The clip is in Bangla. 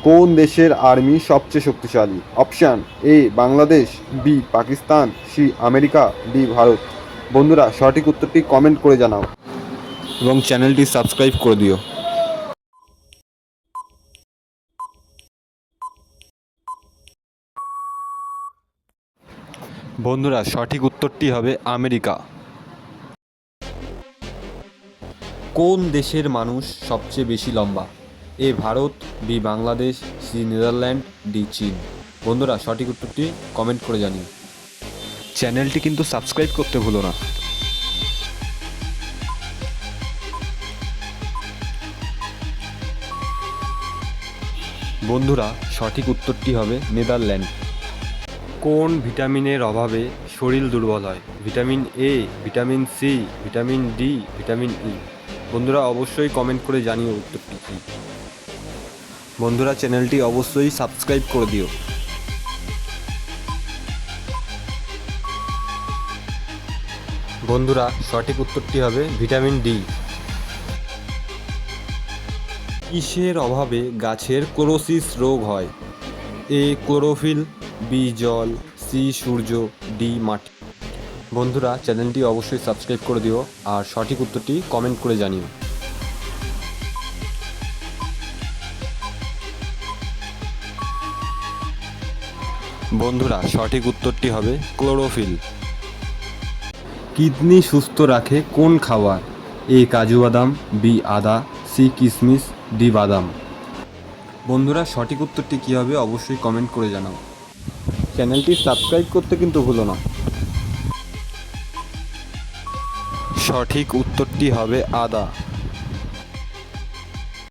কোন দেশের আর্মি সবচেয়ে শক্তিশালী? Option A Bangladesh, B Pakistan, C America, D Bharat. বন্ধুরা সঠিক উত্তরটি কমেন্ট করে জানাও এবং চ্যানেলটি সাবস্ক্রাইব করে দিও। বন্ধুরা সঠিক উত্তরটি হবে আমেরিকা। কোন দেশের মানুষ সবচেয়ে বেশি লম্বা? A Bharat, B Bangladesh, C Netherlands, D চীন। বন্ধুরা সঠিক উত্তরটি কমেন্ট করে জানিও। চ্যানেলটি কিন্তু সাবস্ক্রাইব করতে ভুলো না। বন্ধুরা সঠিক উত্তরটি হবে নেদারল্যান্ড। কোন ভিটামিনের অভাবে শরীর দুর্বল হয়? Vitamin A, vitamin C, vitamin D, vitamin E. বন্ধুরা অবশ্যই কমেন্ট করে জানিও উত্তরটি কী। বন্ধুরা চ্যানেলটি অবশ্যই সাবস্ক্রাইব করে দিও। বন্ধুরা সঠিক উত্তরটি হবে ভিটামিন ডি। কিসের অভাবে গাছের ক্লোরোসিস রোগ হয়? এ ক্লোরোফিল, বি জল, সি সূর্য, ডি মাটি। বন্ধুরা চ্যানেলটি অবশ্যই সাবস্ক্রাইব করে দিও আর সঠিক উত্তরটি কমেন্ট করে জানিও। বন্ধুরা সঠিক উত্তরটি হবে ক্লোরোফিল। কিডনি সুস্থ রাখে কোন খাবার? এ কাজু বাদাম, বি আদা, সি কিশমিশ, ডি বাদাম। বন্ধুরা সঠিক উত্তরটি কী হবে অবশ্যই কমেন্ট করে জানাও। চ্যানেলটি সাবস্ক্রাইব করতে কিন্তু ভুলো না। সঠিক উত্তরটি হবে আদা।